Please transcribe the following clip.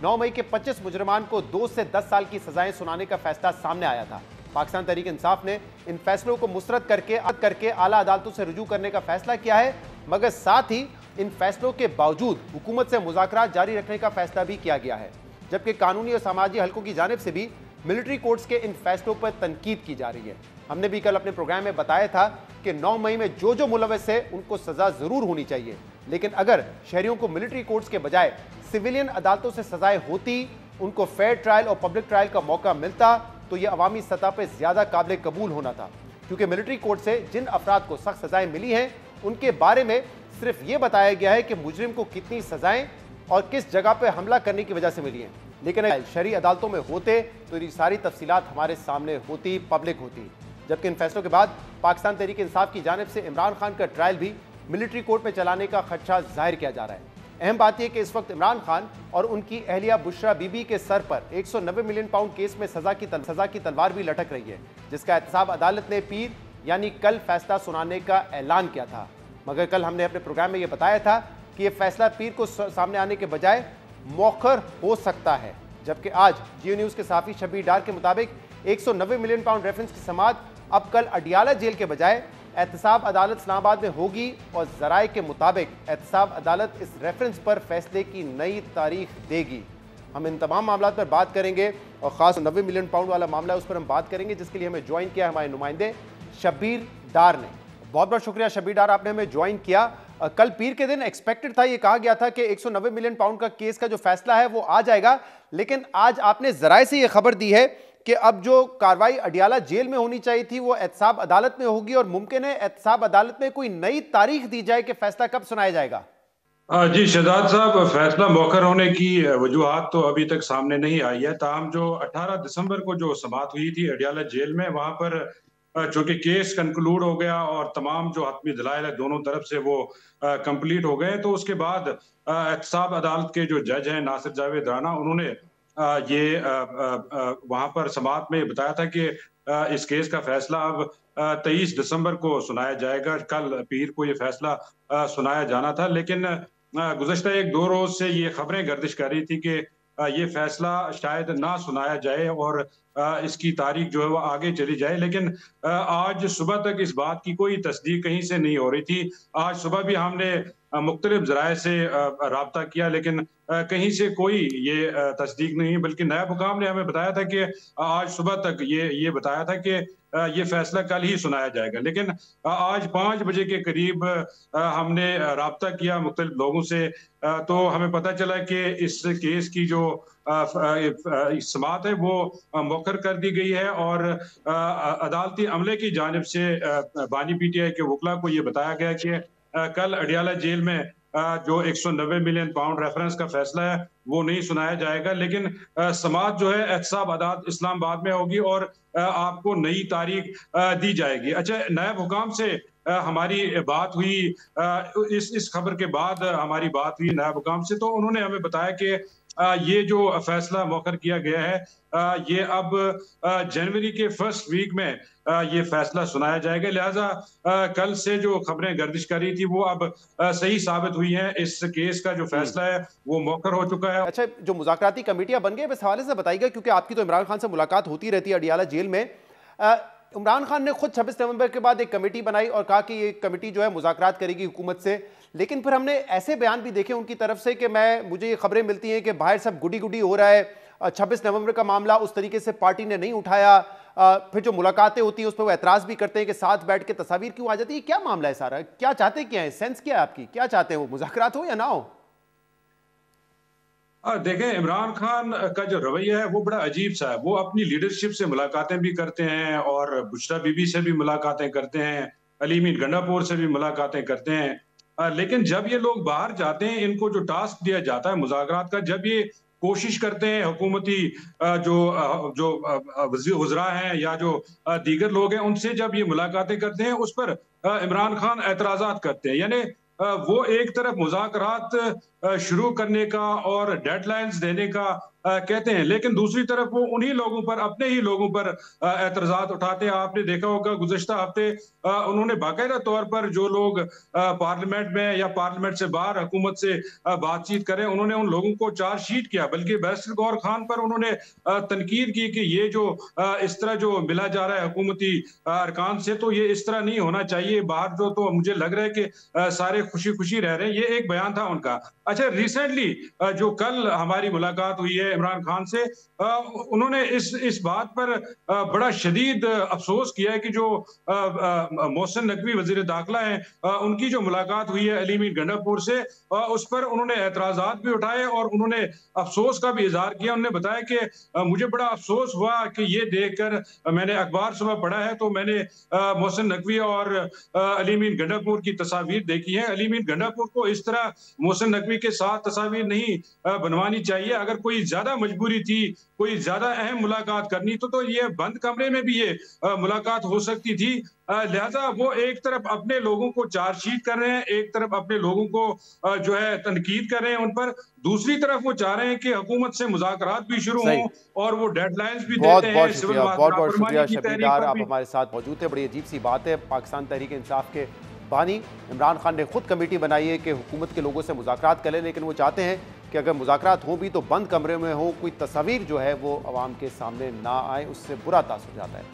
9 मई के 25 मुजरमान को 2 से 10 साल की सजाएं सुनाने का फैसला सामने आया था। पाकिस्तान तहरीक इंसाफ ने इन फैसलों को मुस्तरद करके आला अदालतों से रुजू करने का फैसला किया है, मगर साथ ही इन फैसलों के बावजूद हुकूमत से मुज़ाकरात जारी रखने का फैसला भी किया गया है, जबकि कानूनी और समाजी हलकों की जानिब से भी मिलिट्री कोर्ट्स के इन फैसलों पर तनकीद की जा रही है। हमने भी कल अपने प्रोग्राम में बताया था कि 9 मई में जो मुलव्वस है उनको सजा जरूर होनी चाहिए, लेकिन अगर शहरियों को मिलिट्री कोर्ट्स के बजाय सिविलियन अदालतों से सजाएं होती, उनको फेयर ट्रायल और पब्लिक ट्रायल का मौका मिलता, तो यह अवामी सतह पर ज्यादा काबिल कबूल होना था। क्योंकि मिलिट्री कोर्ट से जिन अफराद को सख्त सजाएं मिली हैं, उनके बारे में सिर्फ ये बताया गया है कि मुजरिम को कितनी सजाएं और किस जगह पर हमला करने की वजह से मिली हैं, लेकिन शरई अदालतों में होते तो ये सारी तफसीलात हमारे सामने होती, पब्लिक होती। जबकि इन फैसलों के बाद पाकिस्तान तहरीक इंसाफ की जानिब से इमरान खान का ट्रायल भी मिलिट्री कोर्ट में चलाने का खदशा जाहिर किया जा रहा है। अहम बात यह कि इस वक्त इमरान खान और उनकी अहलिया बुशरा बीबी के सर पर 190 मिलियन पाउंड केस में सजा की तलवार भी लटक रही है, जिसका एहतसाब अदालत ने पीर यानी कल फैसला सुनाने का ऐलान किया था। मगर कल हमने अपने प्रोग्राम में यह बताया था कि यह फैसला पीर को सामने आने के बजाय मौखर हो सकता है, जबकि आज जियो न्यूज के साफी शब्बीर डार के मुताबिक 190 मिलियन पाउंड रेफरेंस की समाअत अब कल अडियाला जेल के बजाय एहतसाब अदालत इस्लामाबाद में होगी और जराए के मुताबिक एहतसाब अदालत इस रेफरेंस पर फैसले की नई तारीख देगी। हम इन तमाम मामलों पर बात करेंगे और खास 90 मिलियन पाउंड वाला मामला है उस पर हम बात करेंगे, जिसके लिए हमें ज्वाइन किया हमारे नुमाइंदे शब्बीर डार ने। बहुत बहुत शुक्रिया शब्बीर डार, आपने हमें ज्वाइन किया। कल पीर के दिन एक्सपेक्टेड था, ये कहा गया था कि 190 मिलियन पाउंड का केस का जो फैसला है वो आ जाएगा, लेकिन आज आपने जराए से ये खबर दी है कि अब जो कार्रवाई अडियाला जेल में होनी चाहिए थी वो एहतसाब अदालत में होगी और मुमकिन है एहतसाब अदालत में कोई नई तारीख दी जाए कि फैसला कब सुनाया जाएगा। जी शहजाद साहब, फैसला मौखर होने की वजूहात तो अभी तक सामने नहीं आई है। ताहम जो 18 दिसंबर को जो समाअत हुई थी अडियाला जेल में, वहां पर चूंकि केस कंक्लूड हो गया और तमाम जो हतमी दलाइल है दोनों तरफ से वो कंप्लीट हो गए, तो उसके बाद एहतसाब अदालत के जो जज हैं नासिर जावेद राना, उन्होंने ये वहां पर समाअत में बताया था कि इस केस का फैसला अब 23 दिसंबर को सुनाया जाएगा। कल पीर को ये फैसला सुनाया जाना था, लेकिन गुज़श्ता 1-2 रोज से ये खबरें गर्दिश कर रही थी कि ये फैसला शायद ना सुनाया जाए और इसकी तारीख जो है वो आगे चली जाए। लेकिन आज सुबह तक इस बात की कोई तस्दीक कहीं से नहीं हो रही थी। आज सुबह भी हमने मुख्तलिफ जराए से राब्ता किया, लेकिन कहीं से कोई ये तस्दीक नहीं, बल्कि नायब हुकाम ने हमें बताया था कि आज सुबह तक ये बताया था कि ये फैसला कल ही सुनाया जाएगा। लेकिन आज 5 बजे के करीब हमने राब्ता किया मुख्तलिफ लोगों से, तो हमें पता चला कि इस केस की जो समाअत है वो मौखर कर दी गई है और अदालती अमले की जानिब से बानी पीटीआई के वकला को ये बताया गया कि कल अडियाला जेल में जो 190 मिलियन पाउंड रेफरेंस का फैसला है वो नहीं सुनाया जाएगा, लेकिन समाअत जो है एहतसाब अदालत इस्लामाबाद में होगी और आपको नई तारीख दी जाएगी। अच्छा, नायब हुकाम से हमारी बात हुई इस खबर के बाद हमारी बात हुई नायब हुकाम से, तो उन्होंने हमें बताया कि ये जो फैसला मौखर किया गया है ये अब जनवरी के फर्स्ट वीक में ये फैसला सुनाया जाएगा। लिहाजा कल से जो खबरें गर्दिश कर रही थी वो अब सही साबित हुई हैं। इस केस का जो फैसला है वो मौखर हो चुका है। अच्छा, जो मुज़ाकराती कमेटियां बन गई इस हवाले से बताइएगा, क्योंकि आपकी तो इमरान खान से मुलाकात होती रहती है अडियाला जेल में। इमरान खान ने खुद 26 नवंबर के बाद एक कमेटी बनाई और कहा कि ये कमेटी जो है मुज़ाकरात करेगी हुकूमत से, लेकिन फिर हमने ऐसे बयान भी देखे उनकी तरफ से कि मुझे ये खबरें मिलती हैं कि बाहर सब गुडी गुडी हो रहा है, 26 नवंबर का मामला उस तरीके से पार्टी ने नहीं उठाया, फिर जो मुलाकातें होती हैं उस पर वो एतराज़ भी करते हैं कि साथ बैठ के तस्वीर क्यों आ जाती है। क्या मामला है सारा, क्या चाहते क्या है, सेंस क्या है आपकी, क्या चाहते हैं वो, मुज़ाकरात हो या ना हो? देखें, इमरान खान का जो रवैया है वो बड़ा अजीब सा है। वो अपनी लीडरशिप से मुलाकातें भी करते हैं और बुशरा बीबी से भी मुलाकातें करते हैं, अलीमीन गंडापुर से भी मुलाकातें करते हैं, लेकिन जब ये लोग बाहर जाते हैं, इनको जो टास्क दिया जाता है मुज़ाकरात का, जब ये कोशिश करते हैं हुकूमती जो वज़रा हैं या जो दीगर लोग हैं उनसे जब ये मुलाकातें करते हैं उस पर इमरान खान एतराज़ात करते हैं। यानी वो एक तरफ मुज़ाकरात शुरू करने का और डेडलाइंस देने का कहते हैं, लेकिन दूसरी तरफ वो उन्हीं लोगों पर, अपने ही लोगों पर एतराज़ात उठाते हैं। आपने देखा होगा गुज़िश्ता हफ्ते उन्होंने बाकायदा तौर पर जो लोग पार्लियामेंट में या पार्लियामेंट से बाहर हुकूमत से बातचीत करें, उन्होंने उन लोगों को चार्जशीट किया, बल्कि बैरिस्टर गौहर खान पर उन्होंने तनकीद की कि ये जो इस तरह जो मिला जा रहा है हुकूमती अरकान से, तो ये इस तरह नहीं होना चाहिए। बाहर जो तो मुझे लग रहा है कि सारे खुशी-खुशी रह रहे हैं। ये एक बयान था उनका। अच्छा, रिसेंटली जो कल हमारी मुलाकात हुई है इमरान खान से, उन्होंने इस बात पर बड़ा शदीद अफसोस किया है कि जो मोहसिन नकवी वज़ीर दाखिला हैं, उनकी जो मुलाकात हुई है अली मीर गंडापुर से, उस पर उन्होंने एतराज़ात भी उठाए और उन्होंने अफसोस का भी इज़हार किया। उन्होंने बताया कि मुझे बड़ा अफसोस हुआ कि ये देखकर, मैंने अखबार सुबह पढ़ा है तो मैंने मोहसिन नकवी और अली मीर गंडापुर की तस्वीर देखी है। अली मीर गंडापुर को इस तरह मोहसिन नकवी के साथ तस्वीर नहीं बनवानी चाहिए। अगर कोई ज्यादा मजबूरी थी, कोई ज्यादा अहम मुलाकात करनी तो ये बंद कमरे में भी ये मुलाकात हो सकती थी। लिहाजा वो एक तरफ अपने लोगों को चार्जशीट कर रहे हैं, एक तरफ अपने लोगों को जो है तनकीद कर रहे हैं उन पर, दूसरी तरफ वो चाह रहे हैं कि हुकूमत से मुज़ाकरात भी शुरू हों और वो डेडलाइंस भी देते हैं सिविल बहुत शुक्रिया की शबीर तहरीक डार, पर आप भी। हमारे साथ मौजूद थे। बड़ी अजीब सी बात है, पाकिस्तान तहरीक इंसाफ के बानी इमरान खान ने खुद कमेटी बनाई है कि हुकूमत के लोगों से मुज़ाकरात करें, लेकिन वो चाहते हैं कि अगर मुज़ाकरात हों भी तो बंद कमरे में हो, कोई तस्वीर जो है वो अवाम के सामने ना आए, उससे बुरा तासुर जाता है।